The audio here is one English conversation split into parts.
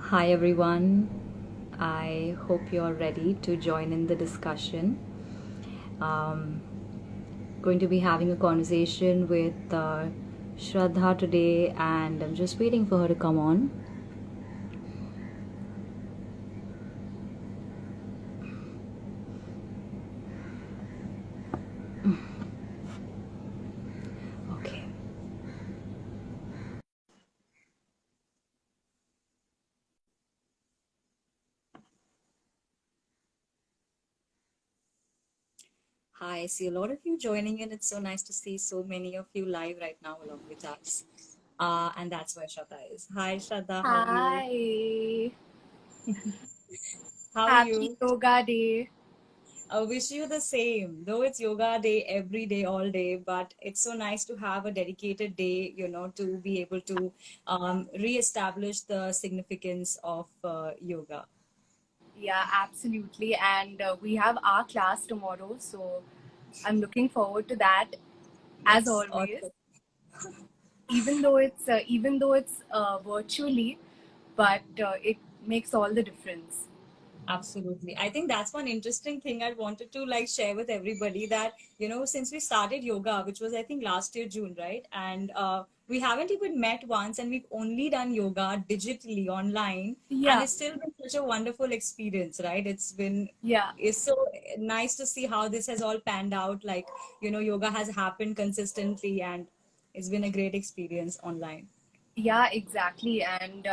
Hi everyone. I hope you're ready to join in the discussion. Um, Going to be having a conversation with Shradha today, and I'm just waiting for her to come on. Okay. Hi, I see a lot of you joining in. It's so nice to see so many of you live right now along with us. And that's where Shradha is. Hi, Shradha. How are you? Hi, How are happy you? yoga day. I wish you the same. Though it's yoga day every day, all day, but it's so nice to have a dedicated day, to be able to reestablish the significance of yoga. Yeah, absolutely. And we have our class tomorrow, so I'm looking forward to that as Yes, always. awesome. Even though it's virtually, but it makes all the difference. Absolutely. I think that's one interesting thing I wanted to like share with everybody that, since we started yoga, which was I think last year, June, right? And we haven't even met once and we've only done yoga digitally online. And Yeah, it's still been such a wonderful experience, right? yeah, It's so nice to see how this has all panned out. Like, yoga has happened consistently and it's been a great experience online. yeah, exactly. And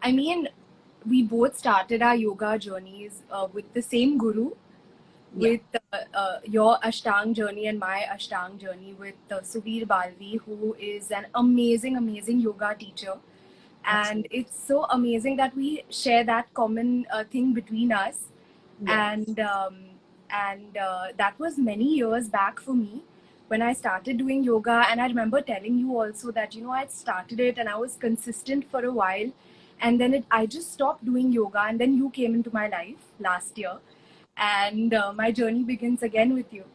I mean, we both started our yoga journeys with the same guru, Yeah, with your Ashtang journey and my Ashtang journey with Suvir Balvi, who is an amazing, amazing yoga teacher. And absolutely. it's so amazing that we share that common thing between us. Yeah. And that was many years back for me when I started doing yoga. And I remember telling you also that, I had started it and I was consistent for a while. And then I just stopped doing yoga. And then you came into my life last year and my journey begins again with you.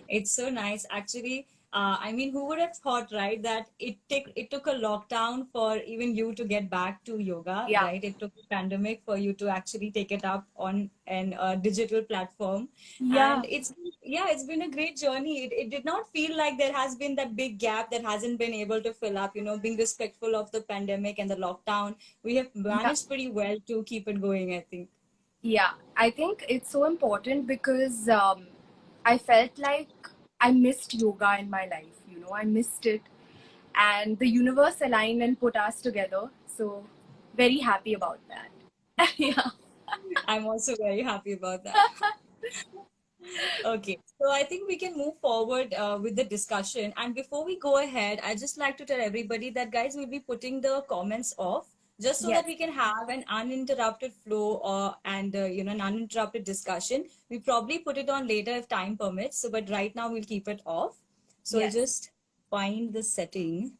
It's so nice, actually. I mean, who would have thought, right, that it took a lockdown for even you to get back to yoga, Yeah, right? It took a pandemic for you to actually take it up on an digital platform, yeah, and it's been a great journey. It did not feel like there has been that big gap that hasn't been able to fill up. Being respectful of the pandemic and the lockdown, we have yeah, managed pretty well to keep it going, I think. yeah. I think it's so important because I felt like I missed yoga in my life. I missed it, and the universe aligned and put us together. So, very happy about that. Yeah. I'm also very happy about that. Okay, so I think we can move forward with the discussion. And before we go ahead, I just like to tell everybody that guys will be putting the comments off just so that Yes. we can have an uninterrupted flow and an uninterrupted discussion. We probably put it on later if time permits. So, but right now we'll keep it off. So I'll Yes. just find the setting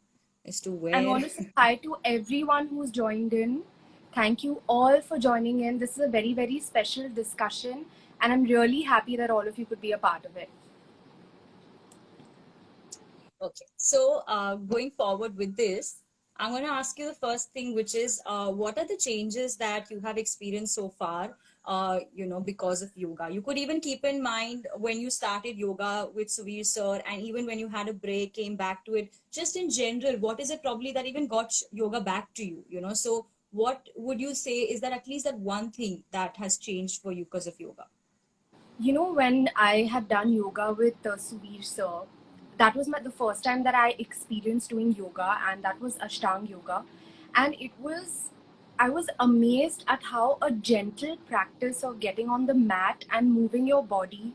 as to I where. want to say hi to everyone who's joined in. Thank you all for joining in. This is a very, very special discussion, and I'm really happy that all of you could be a part of it. Okay, so going forward with this, I'm going to ask you the first thing, which is what are the changes that you have experienced so far, because of yoga? You could even keep in mind when you started yoga with Suvir sir, and even when you had a break, came back to it, just in general, what is it probably that even got yoga back to you? So what would you say is that at least that one thing that has changed for you because of yoga? When I had done yoga with Suvir sir, that was the first time that I experienced doing yoga, and that was Ashtang yoga. And I was amazed at how a gentle practice of getting on the mat and moving your body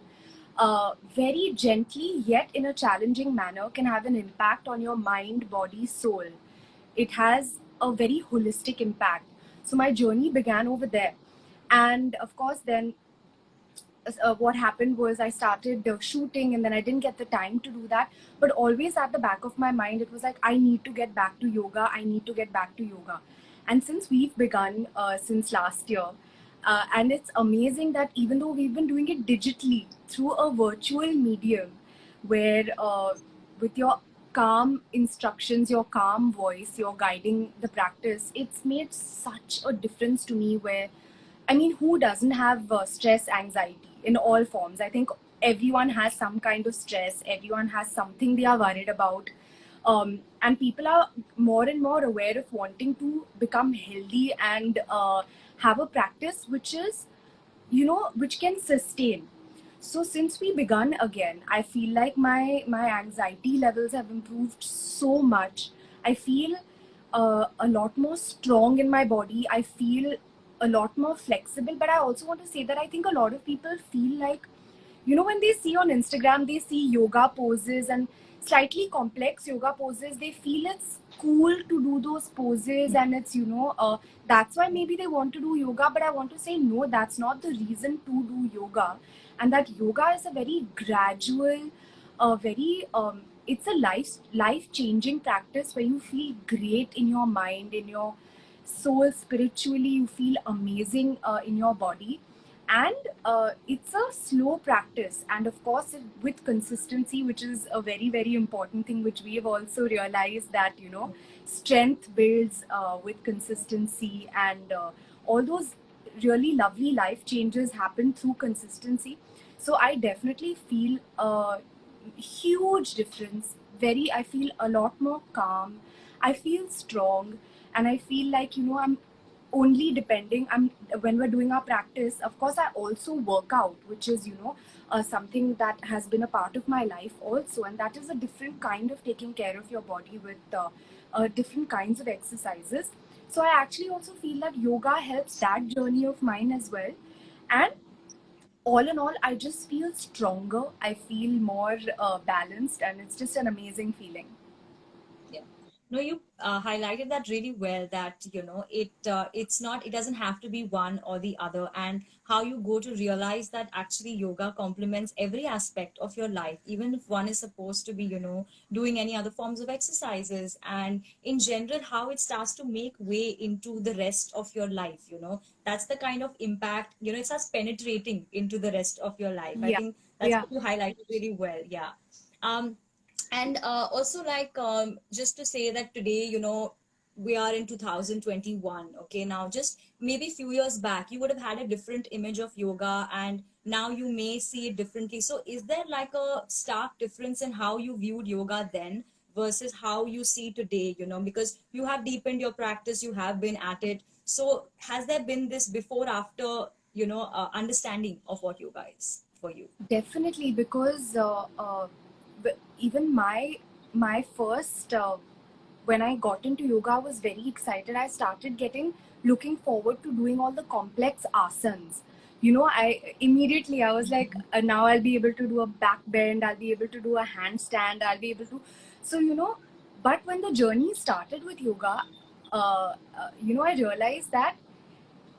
very gently, yet in a challenging manner, can have an impact on your mind, body, soul. It has a very holistic impact. So my journey began over there. And of course, then what happened was I started shooting, and then I didn't get the time to do that. But always at the back of my mind, it was like, I need to get back to yoga. I need to get back to yoga. And since we've begun since last year, and it's amazing that even though we've been doing it digitally through a virtual medium, where with your calm instructions, your calm voice, your guiding the practice, it's made such a difference to me. Where, I mean, who doesn't have stress, anxiety in all forms? I think everyone has some kind of stress, everyone has something they are worried about. And people are more and more aware of wanting to become healthy and have a practice which is, which can sustain. So since we begun again, I feel like my anxiety levels have improved so much. I feel a lot more strong in my body. I feel a lot more flexible. But I also want to say that I think a lot of people feel like, when they see on Instagram, they see yoga poses and slightly complex yoga poses, they feel it's cool to do those poses, and it's, that's why maybe they want to do yoga. But I want to say, no, that's not the reason to do yoga. And that yoga is a very gradual, very, it's a life changing practice where you feel great in your mind, in your soul, spiritually, you feel amazing in your body. And it's a slow practice, and of course with consistency, which is a very very important thing, which we have also realized that, strength builds with consistency, and all those really lovely life changes happen through consistency. So I definitely feel a huge difference. Very, I feel a lot more calm, I feel strong, and I feel like, I'm only depending, I'm when we're doing our practice, of course I also work out, which is, something that has been a part of my life also, and that is a different kind of taking care of your body with different kinds of exercises. So I actually also feel that yoga helps that journey of mine as well. And all in all, I just feel stronger, I feel more balanced, and it's just an amazing feeling. Yeah. No, you highlighted that really well. That it's not. It doesn't have to be one or the other, and how you go to realize that actually yoga complements every aspect of your life, even if one is supposed to be doing any other forms of exercises, and in general how it starts to make way into the rest of your life. That's the kind of impact. It starts penetrating into the rest of your life. I Yeah, think that's yeah, what you highlighted really well. Yeah. Um, and also, like, just to say that today, we are in 2021. Okay, now just maybe few years back you would have had a different image of yoga, and now you may see it differently. So is there like a stark difference in how you viewed yoga then versus how you see today? Because you have deepened your practice, you have been at it. So has there been this before after understanding of what yoga is for you? definitely. Because even my first when I got into yoga, I was very excited. I started looking forward to doing all the complex asanas. I was like, now I'll be able to do a back bend, I'll be able to do a handstand, I'll be able to. So, but when the journey started with yoga, I realized that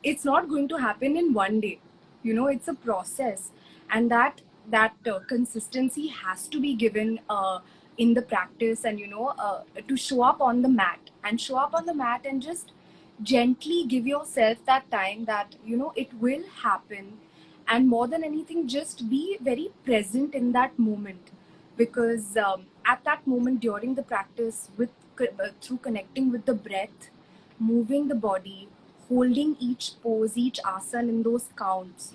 it's not going to happen in one day. It's a process, and that consistency has to be given in the practice, and to show up on the mat, and just gently give yourself that time, that it will happen. And more than anything, just be very present in that moment. Because at that moment during the practice, through connecting with the breath, moving the body, holding each pose, each asana in those counts,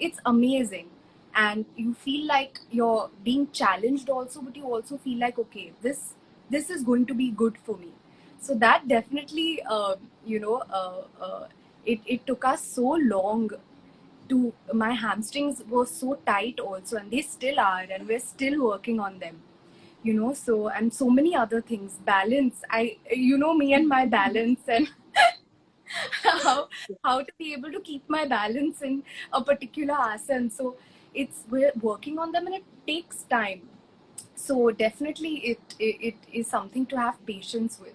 it's amazing. And you feel like you're being challenged also, but you also feel like, okay, this is going to be good for me. So that definitely, it took us so long to, my hamstrings were so tight also, and they still are, and we're still working on them. So, and so many other things, balance, me and my balance, and how how to be able to keep my balance in a particular asana. So we're working on them, and it takes time. So definitely it is something to have patience with.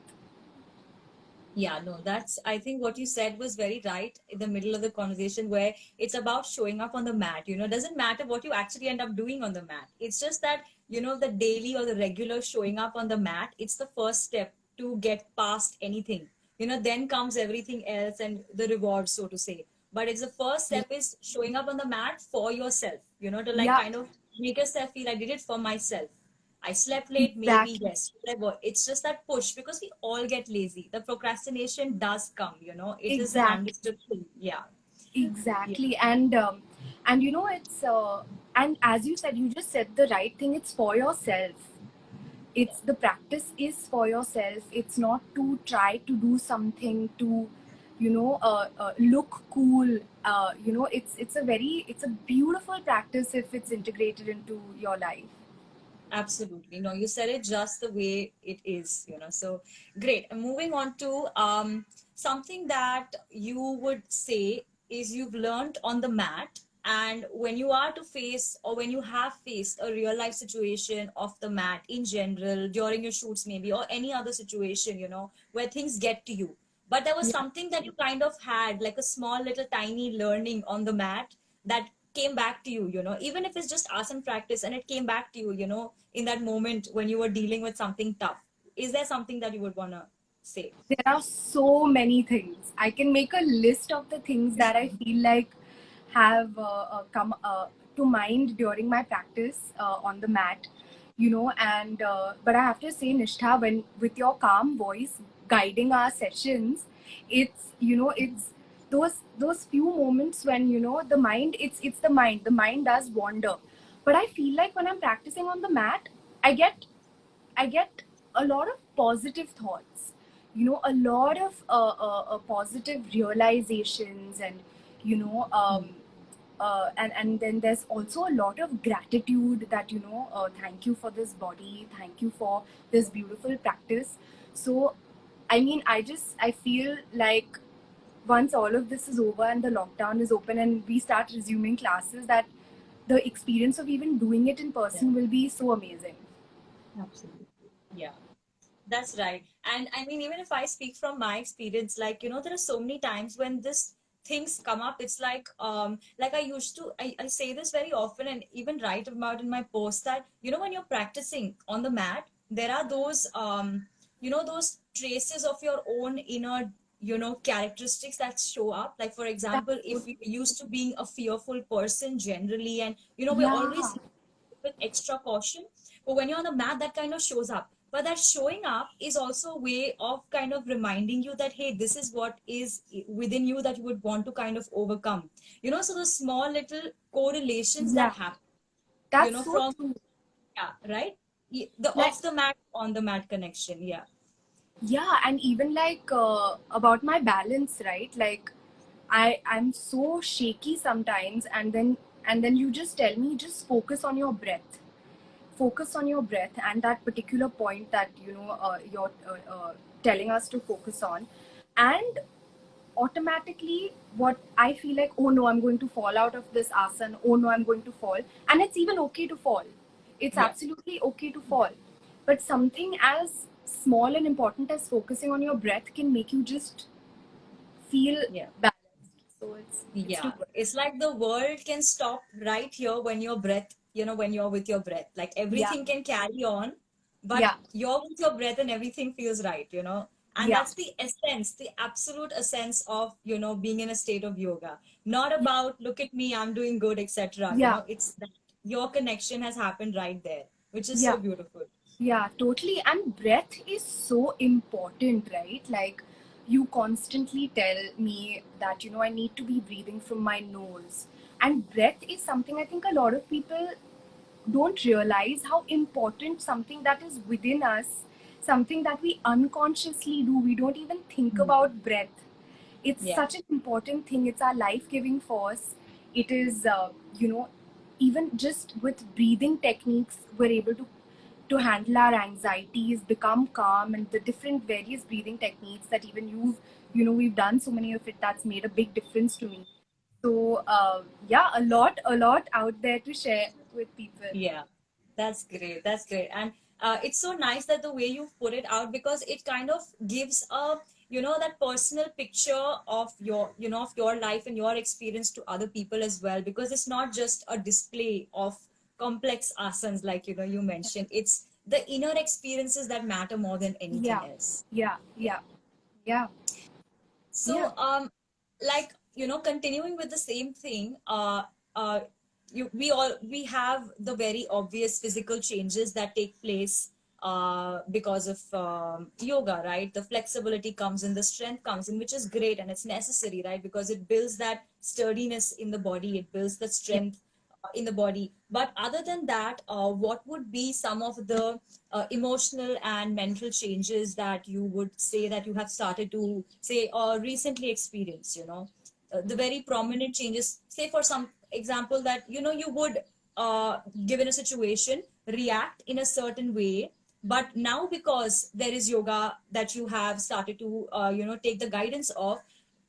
Yeah, no, I think what you said was very right in the middle of the conversation, where it's about showing up on the mat. It doesn't matter what you actually end up doing on the mat. It's just that, the daily or the regular showing up on the mat, it's the first step to get past anything. Then comes everything else and the reward, so to say. But it's the first Yeah, step is showing up on the mat for yourself, to like yeah, kind of make yourself feel I did it for myself. I slept late, maybe, Exactly. yes, whatever. It's just that push because we all get lazy. The procrastination does come, it is an Exactly. understood thing. Yeah. Yeah, Exactly. And you know, it's and as you said, you just said the right thing. It's for yourself. yeah, It's the practice is for yourself. It's not to try to do something to, look cool. It's a beautiful practice if it's integrated into your life. absolutely. No, you said it just the way it is, So great. And moving on to something that you would say is you've learned on the mat. And when you are to face or when you have faced a real life situation off the mat in general, during your shoots, maybe, or any other situation, where things get to you. But there was Yeah. something that you kind of had, like a small little tiny learning on the mat that came back to you, even if it's just asana practice and it came back to you, in that moment when you were dealing with something tough. Is there something that you would want to say? There are so many things. I can make a list of the things that I feel like have come to mind during my practice on the mat, and but I have to say, Nishtha, when with your calm voice guiding our sessions, it's those few moments when the mind, it's the mind does wander, but I feel like when I'm practicing on the mat, I get I get a lot of positive thoughts, a lot of positive realizations, and you know, and then there's also a lot of gratitude that thank you for this body, thank you for this beautiful practice. So, I mean, I feel like once all of this is over and the lockdown is open and we start resuming classes, that the experience of even doing it in Yeah, person will be so amazing. absolutely. Yeah. That's right. And I mean, even if I speak from my experience, like, there are so many times when this things come up. It's like I say this very often and even write about in my post that, when you're practicing on the mat, there are those traces of your own inner, characteristics that show up. Like, for That's example, so if you're used to being a fearful person generally, and, we're Yeah, always with extra caution. But when you're on the mat, that kind of shows up. But that showing up is also a way of kind of reminding you that, hey, this is what is within you that you would want to kind of overcome. So the small little correlations that yeah, happen, that's so from, true. yeah, right? The Like, off the mat, on the mat connection. Yeah. yeah, and even like about my balance, right? Like, I'm so shaky sometimes, and then you just tell me, just focus on your breath, and that particular point that you're telling us to focus on, and automatically what I feel like, oh no, I'm going to fall out of this asana, oh no, I'm going to fall. And it's even okay to fall. It's Yeah. absolutely okay to fall. But something as small and important as focusing on your breath can make you just feel Yeah. balanced. So it's too Yeah, good. it's like the world can stop right here when your breath, when you're with your breath. Like Yeah, everything can carry on, but yeah, you're with your breath and everything feels right, And yeah, that's the essence, the absolute essence of, being in a state of yoga. Not about, look at me, I'm doing good, etc. yeah, It's that your connection has happened right there, which is yeah. so beautiful. Yeah, totally. And breath is so important, right? Like, you constantly tell me that, I need to be breathing from my nose. And breath is something I think a lot of people don't realize how important something that is within us, something that we unconsciously do. We don't even think Hmm. about breath. It's Yeah. such an important thing. It's our life giving force. It is, even just with breathing techniques, we're able to handle our anxieties, become calm, and the different various breathing techniques that even we've done so many of it, that's made a big difference to me. So, yeah, a lot out there to share with people. Yeah, that's great. That's great. And it's so nice that the way you've put it out because it kind of gives that personal picture of your life and your experience to other people as well. Because it's not just a display of complex asanas like, you mentioned. It's the inner experiences that matter more than anything Yeah, else. yeah, Yeah. yeah, yeah, yeah, So, like, continuing with the same thing, we have the very obvious physical changes that take place because of yoga, right? The flexibility comes in, the strength comes in, which is great and it's necessary, right? Because it builds that sturdiness in the body, it builds the Yeah. strength in the body. But other than that, what would be some of the emotional and mental changes that you would say that you have started to say or recently experience, the very prominent changes, say for some example that you would given a situation react in a certain way, but now because there is yoga that you have started to take the guidance of,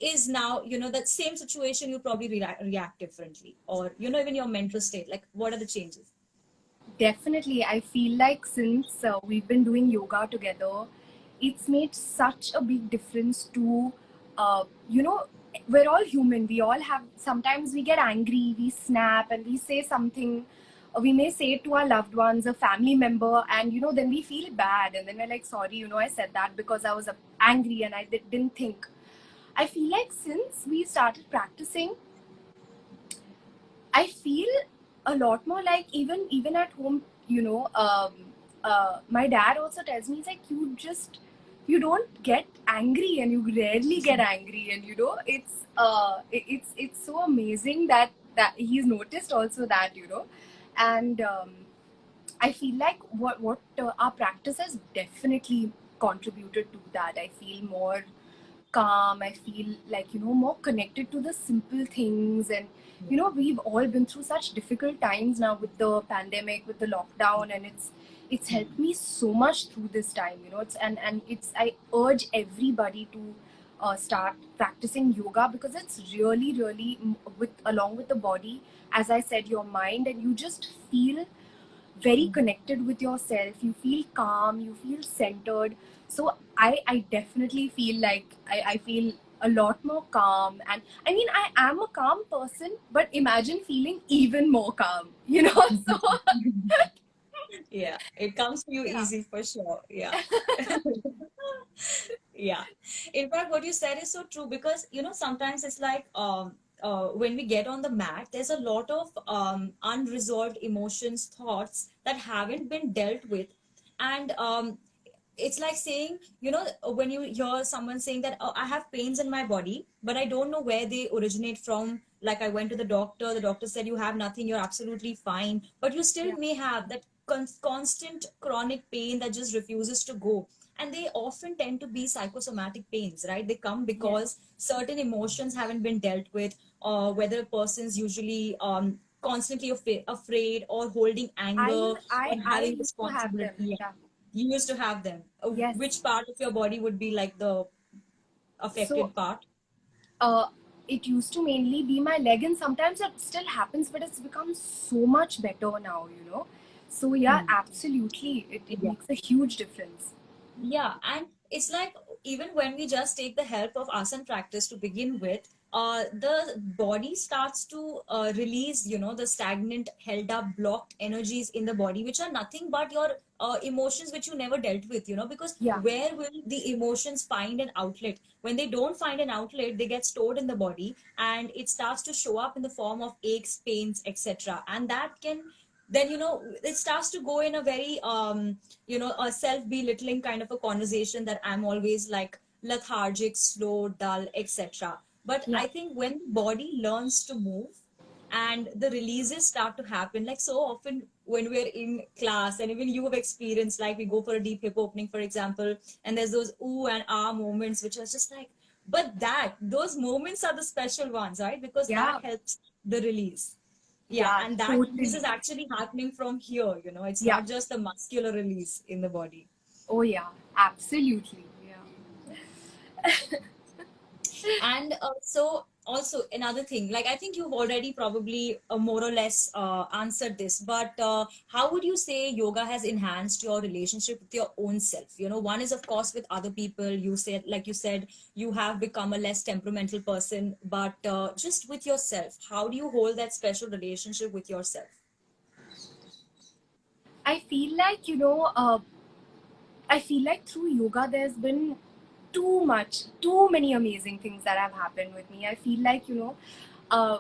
is now that same situation you probably react differently, or even your mental state, like what are the changes? Definitely, I feel like since we've been doing yoga together, it's made such a big difference to, you know, we're all human. We all have, sometimes we get angry, we snap, and we say something. We may say it to our loved ones, a family member, and then we feel bad. And then we're like, sorry, I said that because I was angry and I didn't think. I feel like since we started practicing, I feel a lot more like even at home, my dad also tells me, he's like, you don't get angry and you rarely get angry, and it's so amazing that he's noticed also that, and I feel like what our practice has definitely contributed to that. I feel more calm. I feel like, more connected to the simple things. And, we've all been through such difficult times now with the pandemic, with the lockdown, and it's helped me so much through this time, and it's, I urge everybody to start practicing yoga, because it's really, really with along with the body, as I said, your mind, and you just feel very connected with yourself. You feel calm, you feel centered. So I definitely feel like I feel a lot more calm. And I mean, I am a calm person, but imagine feeling even more calm, so Yeah, it comes to you yeah. easy for sure. Yeah. Yeah. In fact, what you said is so true because, sometimes it's like when we get on the mat, there's a lot of unresolved emotions, thoughts that haven't been dealt with. And it's like saying, when you hear someone saying that, oh, I have pains in my body, but I don't know where they originate from. Like, I went to the doctor said, you have nothing, you're absolutely fine, but you still Yeah. may have that constant chronic pain that just refuses to go. And they often tend to be psychosomatic pains, right? They come Yes. because certain emotions haven't been dealt with, or whether a person's usually constantly afraid or holding I anger or I having used to have them. responsibility. Yeah. Yeah. You used to have them. Yes. Which part of your body would be like the So affected part? uh, it used to mainly be my leg, and sometimes it still happens, but it's become so much better now, So yeah, Hmm. absolutely, it Yeah. makes a huge difference. Yeah, and it's like even when we just take the help of asana practice to begin with, the body starts to release, the stagnant, held up, blocked energies in the body, which are nothing but your emotions which you never dealt with, because Yeah. where will the emotions find an outlet? When they don't find an outlet, they get stored in the body and it starts to show up in the form of aches, pains, etc. And that can then it starts to go in a very a self belittling kind of a conversation that I'm always like lethargic, slow, dull, etc. But Yeah. I think when the body learns to move and the releases start to happen, like so often when we're in class, and even you have experienced, like we go for a deep hip opening, for example, and there's those ooh and ah moments, which are just like, but that those moments are the special ones, right? Because that Yeah. helps the release. Yeah, Yeah, and that release is totally. actually happening from here, it's Yeah. not just the muscular release in the body. Oh yeah, absolutely. Yeah. And so also another thing, like I think you've already probably more or less answered this, but how would you say yoga has enhanced your relationship with your own self? One is of course with other people. You said, like you said, you have become a less temperamental person, but just with yourself, how do you hold that special relationship with yourself? I feel like, I feel like through yoga, there's been too many amazing things that have happened with me. I feel like, uh,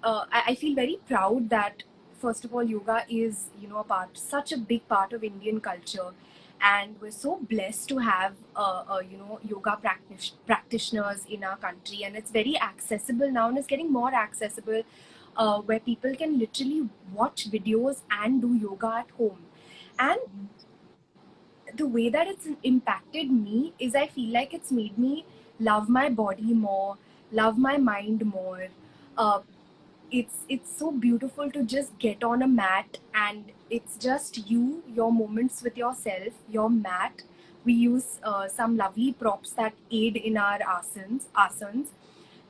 I feel very proud that first of all yoga is, you know, a part, such a big part of Indian culture, and we're so blessed to have you know, yoga practitioners in our country, and it's very accessible now, and it's getting more accessible, where people can literally watch videos and do yoga at home. And the way that it's impacted me is I feel like it's made me love my body more, love my mind more. Uh, it's so beautiful to just get on a mat and it's just you, your moments with yourself, your mat. We use some lovely props that aid in our asanas,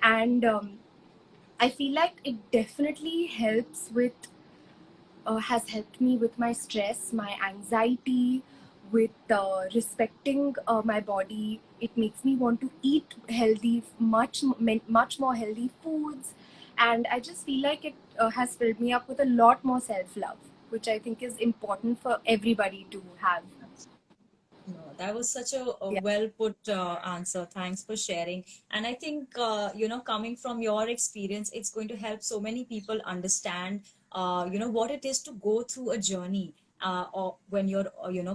and I feel like it definitely helps with has helped me with my stress, my anxiety, with respecting my body. It makes me want to eat healthy, much more healthy foods, and I just feel like it has filled me up with a lot more self love, which I think is important for everybody to have. No, that was such a Yeah, well put answer. Thanks for sharing. And I think, coming from your experience, it's going to help so many people understand, what it is to go through a journey. Or when you're,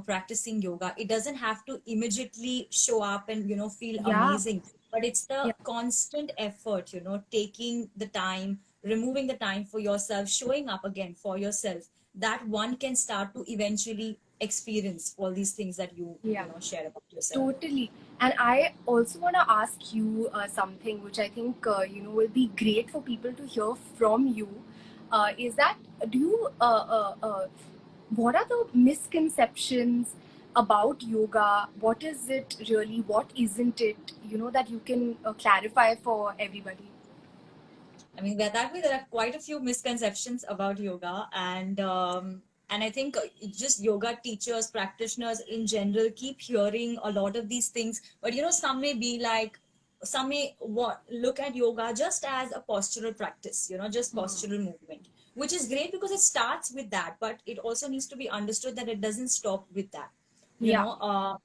practicing yoga, it doesn't have to immediately show up and, feel yeah, amazing. But it's the yeah, constant effort, taking the time, removing the time for yourself, showing up again for yourself, that one can start to eventually experience all these things that yeah. share about yourself. Totally. And I also want to ask you something which I think you know, will be great for people to hear from you. Is that, do you what are the misconceptions about yoga? What is it really? What isn't it? You know, that you can clarify for everybody. I mean, that way there are quite a few misconceptions about yoga, and I think just yoga teachers, practitioners in general, keep hearing a lot of these things. But some may be like, some may look at yoga just as a postural practice, just postural movement, which is great because it starts with that. But it also needs to be understood that it doesn't stop with that. You Yeah, know,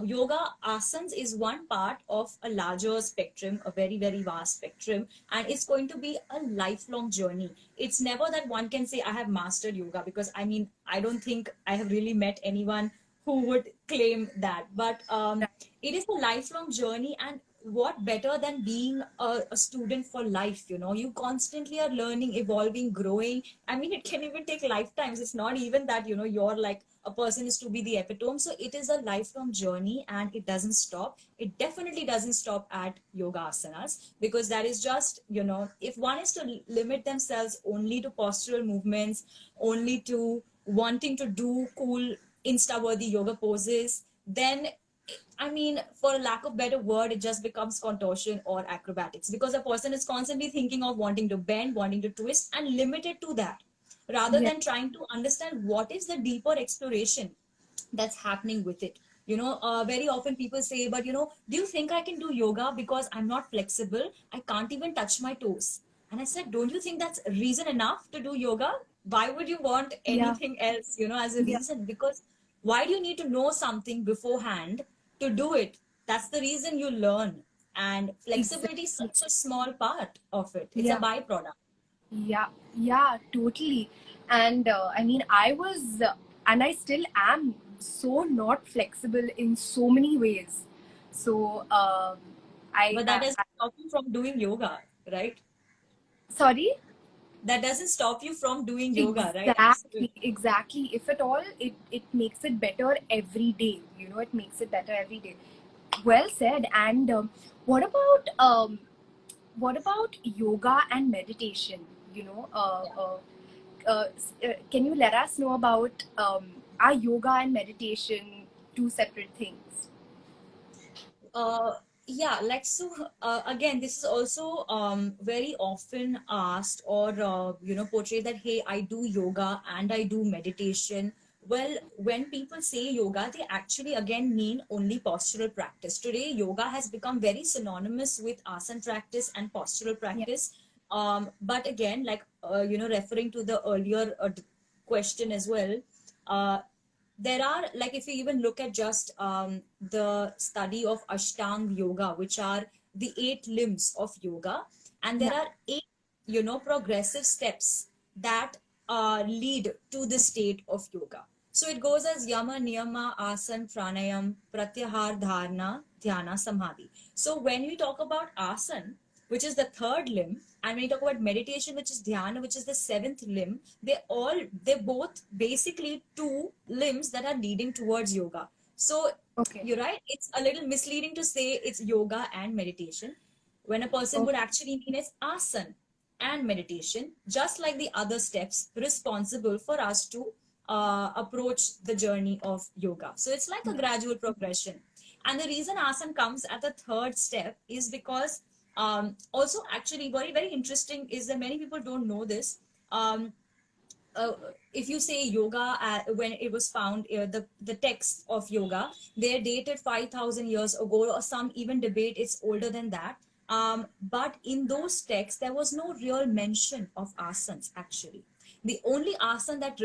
yoga asanas is one part of a larger spectrum, a very, very vast spectrum, and it's going to be a lifelong journey. It's never that one can say, I have mastered yoga, because I mean, I don't think I have really met anyone who would claim that. But right. it is a lifelong journey, and what better than being a student for life? You constantly are learning, evolving, growing. I mean, it can even take lifetimes. It's not even that you're like a person is to be the epitome. So it is a lifelong journey, and it doesn't stop. It definitely doesn't stop at yoga asanas, because that is just, if one is to limit themselves only to postural movements, only to wanting to do cool insta worthy yoga poses, then I mean, for a lack of better word, it just becomes contortion or acrobatics, because a person is constantly thinking of wanting to bend, wanting to twist, and limited to that, rather Yeah, than trying to understand what is the deeper exploration that's happening with it. Very often people say, but do you think I can do yoga because I'm not flexible? I can't even touch my toes. And I said, don't you think that's reason enough to do yoga? Why would you want yeah, anything else, as a yeah, reason? Because why do you need to know something beforehand to do it? That's the reason you learn. And flexibility is exactly. such a small part of it. It's a Yeah. byproduct. Yeah, yeah, totally. And I mean, I was, and I still am so not flexible in so many ways. So, But that doesn't stop you from doing yoga, right? sorry? That doesn't stop you from doing yoga, right? Exactly, Absolutely. exactly. If at all, it makes it better every day. You know, it makes it better every day. Well said. And what about what about yoga and meditation? You know, can you let us know about are yoga and meditation two separate things? uh yeah, like, so again, this is also very often asked, or portrayed that, hey, I do yoga and I do meditation. Well, when people say yoga, they actually again mean only postural practice. Today yoga has become very synonymous with asana practice and postural Yeah, practice. But again, like, referring to the earlier question as well, uh, there are, like, if you even look at just the study of Ashtang yoga, which are the 8 limbs of yoga, and there yeah, are 8 progressive steps that lead to the state of yoga. So it goes as yama, niyama, asan, pranayam, pratyahar, dharana, dhyana, samadhi. So when we talk about asan, which is the third limb, and when we talk about meditation, which is dhyana, which is the seventh limb, they're both basically two limbs that are leading towards yoga. So Okay. you're right, it's a little misleading to say it's yoga and meditation, when a person would Okay. actually mean it's asana and meditation, just like the other steps responsible for us to approach the journey of yoga. So it's like a Yeah. gradual progression. And the reason asana comes at the third step is because, also actually very, very interesting is that many people don't know this. Um, uh, if you say yoga, when it was found, the text of yoga, they're dated 5,000 years ago, or some even debate it's older than that. But in those texts, there was no real mention of asanas actually. The only asana that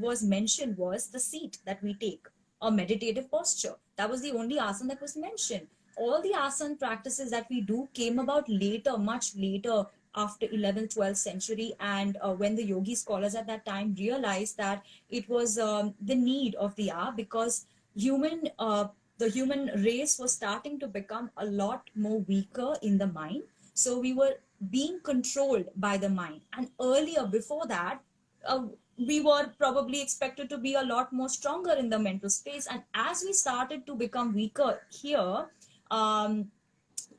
was mentioned was the seat that we take, a meditative posture. That was the only asana that was mentioned. All the asana practices that we do came about later, much later, after 11th 12th century, and when the yogi scholars at that time realized that it was the need of the hour, because the human race was starting to become a lot more weaker in the mind. So we were being controlled by the mind, and earlier, before that, uh, we were probably expected to be a lot more stronger in the mental space. And as we started to become weaker here, um,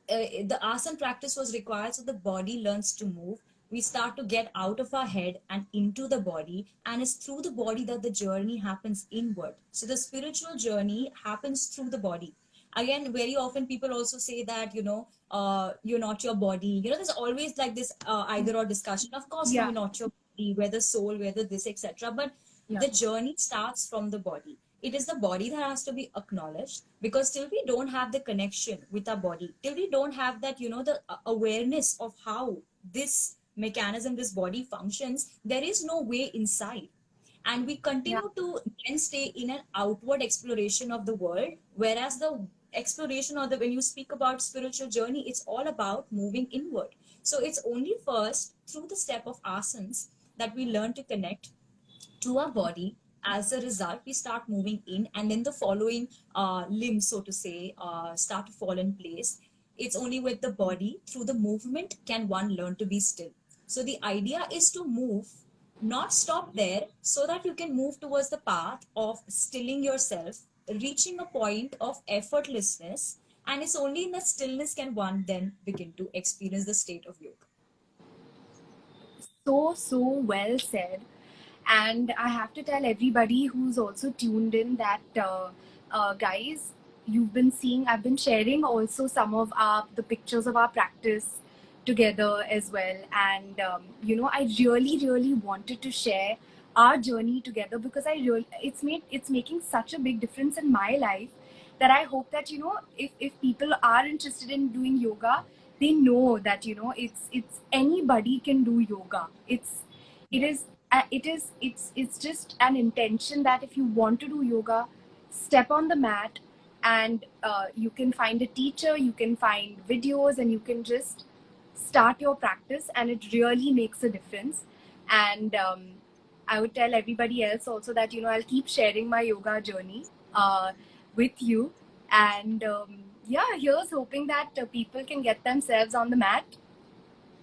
the asana practice was required so the body learns to move. We start to get out of our head and into the body, and it's through the body that the journey happens inward. So the spiritual journey happens through the body. Again, very often people also say that, you're not your body. There's always like this either or discussion. Of course, no, Yeah. you're not your body, whether soul, whether this, etc. But Yeah. the journey starts from the body. It is the body that has to be acknowledged, because till we don't have the connection with our body, till we don't have that, the awareness of how this mechanism, this body functions, there is no way inside. And we Yeah. continue to then stay in an outward exploration of the world, whereas the exploration, or the when you speak about spiritual journey, it's all about moving inward. So it's only first through the step of asanas that we learn to connect to our body. As a result, we start moving in, and then the following limbs, so to say, start to fall in place. It's only with the body, through the movement, can one learn to be still. So the idea is to move, not stop there, so that you can move towards the path of stilling yourself, reaching a point of effortlessness. And it's only in the stillness can one then begin to experience the state of yoga. So well said. And I have to tell everybody who's also tuned in that, guys, I've been sharing also some of the pictures of our practice together as well. And, I really wanted to share our journey together, because it's making such a big difference in my life, that I hope that, if people are interested in doing yoga, they know that, it's anybody can do yoga. It Yeah. is it's just an intention that if you want to do yoga, step on the mat, and you can find a teacher, you can find videos, and you can just start your practice, and it really makes a difference. And I would tell everybody else also that, I'll keep sharing my yoga journey uh, with you. And yeah, here's hoping that people can get themselves on the mat.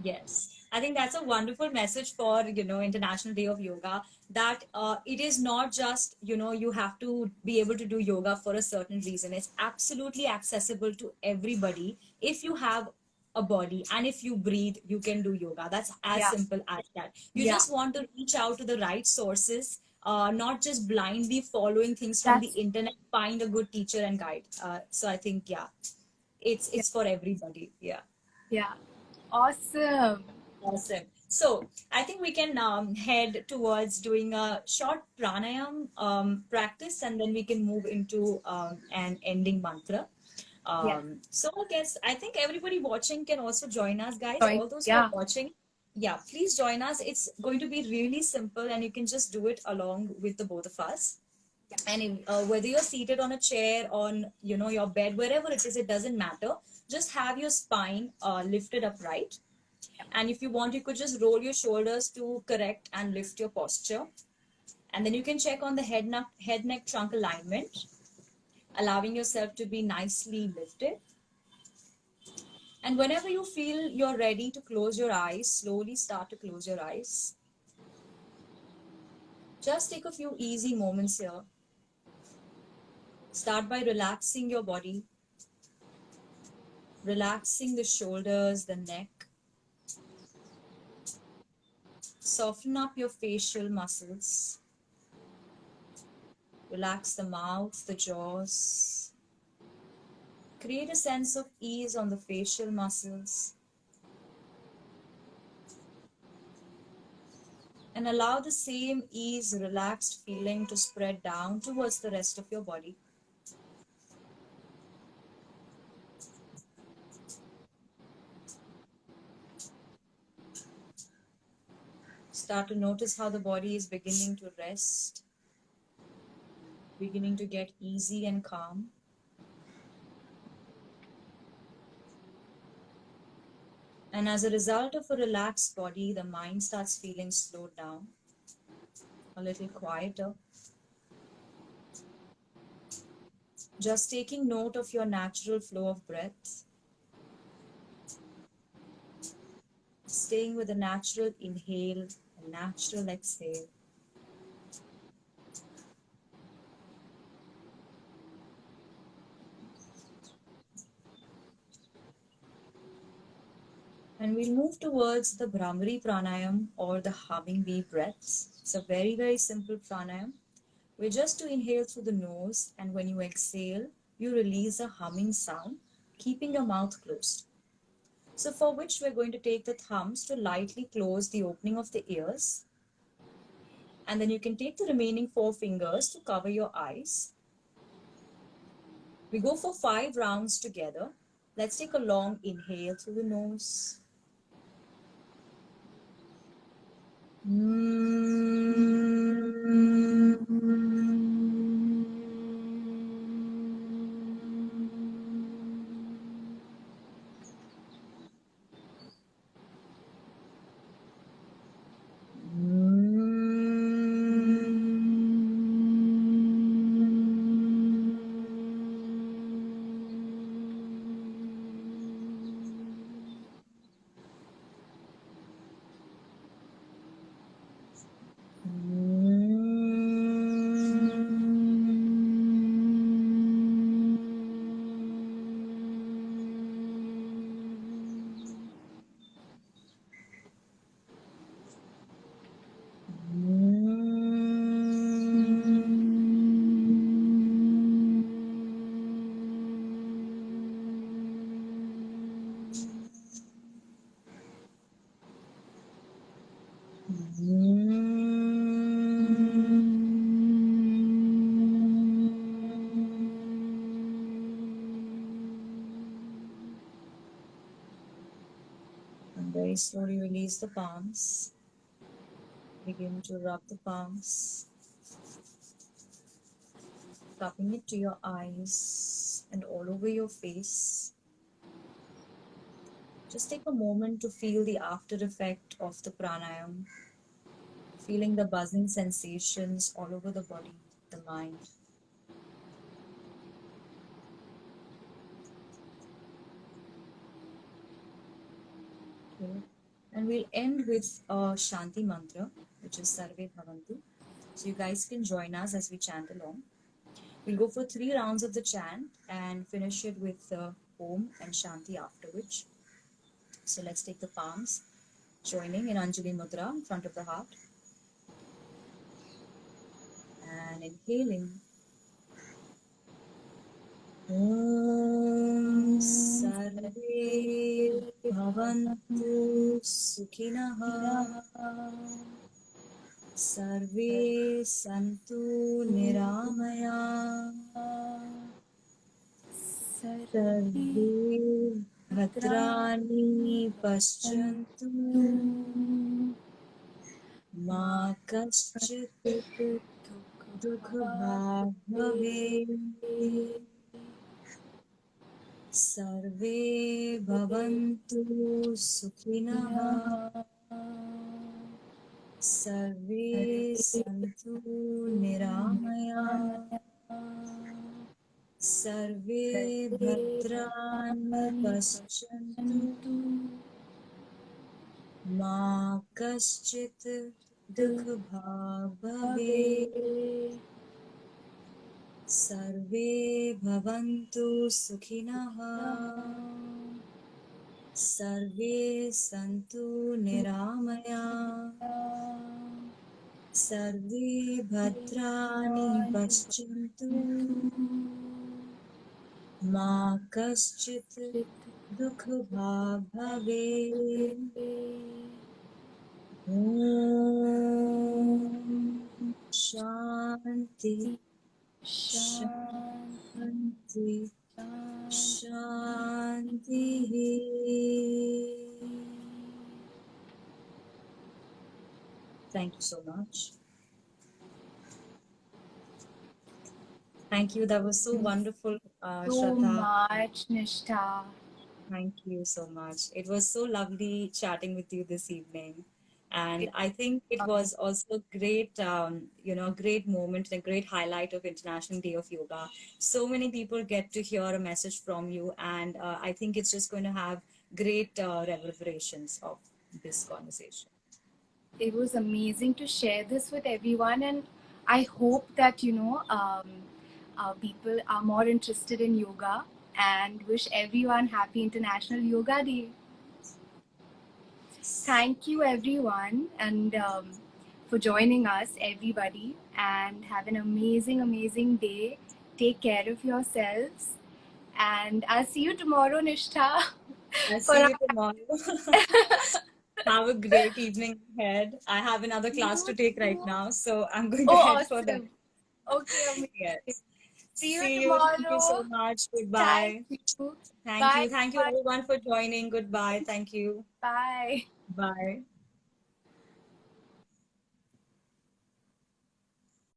Yes, I think that's a wonderful message for, International Day of Yoga, that it is not just, you have to be able to do yoga for a certain reason. It's absolutely accessible to everybody. If you have a body and if you breathe, you can do yoga. That's as Yeah. simple as that. You Yeah. just want to reach out to the right sources, not just blindly following things from the That's internet. Find a good teacher and guide. So I think, yeah, Yeah. it's for everybody. Yeah. Yeah. Awesome. Awesome. So I think we can head towards doing a short pranayam practice, and then we can move into an ending mantra. Yeah. So I think everybody watching can also join us, guys. Join. All those who are Yeah. watching, yeah, please join us. It's going to be really simple, and you can just do it along with the both of us. Yeah. And whether you're seated on a chair, on your bed, wherever it is, it doesn't matter. Just have your spine lifted upright, And if you want, you could just roll your shoulders to correct and lift your posture. And then you can check on the head neck trunk alignment, allowing yourself to be nicely lifted. And whenever you feel you're ready to close your eyes, slowly start to close your eyes. Just take a few easy moments here. Start by relaxing your body, relaxing the shoulders, the neck. Soften up your facial muscles. Relax the mouth, the jaws. Create a sense of ease on the facial muscles. And allow the same ease, relaxed feeling to spread down towards the rest of your body. Start to notice how the body is beginning to rest, beginning to get easy and calm. And as a result of a relaxed body, the mind starts feeling slowed down, a little quieter. Just taking note of your natural flow of breath, staying with a natural inhale and natural exhale. And we'll move towards the Brahmari pranayam or the humming bee breaths. It's a very, very simple pranayam. We're just to inhale through the nose, and when you exhale, you release a humming sound, keeping your mouth closed. So for which we're going to take the thumbs to lightly close the opening of the ears. And then you can take the remaining 4 fingers to cover your eyes. We go for 5 rounds together. Let's take a long inhale through the nose. And very slowly release the palms. Begin to rub the palms, cupping it to your eyes and all over your face. Just take a moment to feel the after effect of the pranayam, feeling the buzzing sensations all over the body, the mind. Okay. And we'll end with a Shanti mantra, which is Sarve Bhavantu. So you guys can join us as we chant along. We'll go for 3 rounds of the chant and finish it with Om and Shanti after which. So let's take the palms, joining in Anjali Mudra in front of the heart. And inhaling. Om Sarve Bhavantu Sukhinah Sarve Santu Niramaya Sarve Bhadrani Paschantu Ma Kaschit Dukha Bhave सर्वे भवन्तु सुखिनः, सर्वे सन्तु निरामयाः, सर्वे भद्राणि पश्यन्तु, मा कश्चित् दुःखभाग् भवेत्। सर्वे भवन्तु सुखिनः, सर्वे सन्तु निरामयाः, सर्वे भद्राणि पश्यन्तु, मा कश्चित् दुःखभाग् भवेत्। ॐ शान्ति शान्ति शान्तिः। Thank you so much. Thank you. That was so wonderful, So Shradha. much, Nishtha. Thank you so much. It was so lovely chatting with you this evening. And I think it was also great, great moment and a great highlight of International Day of Yoga. So many people get to hear a message from you, and I think it's just going to have great reverberations of this conversation. It was amazing to share this with everyone, and I hope that people are more interested in yoga, and wish everyone happy International Yoga Day. Thank you everyone, and for joining us, everybody, and have an amazing day. Take care of yourselves, and I'll see you tomorrow, Nishtha. I'll see you tomorrow. Have a great evening ahead. I have another class to take right now, so I'm going to head for that. Awesome. Okay, amazing. Yes. See you See you. tomorrow. Thank you so much. Goodbye. Thank you. Thank Bye. you. Thank you everyone for joining. Goodbye. Thank you. Bye. Bye.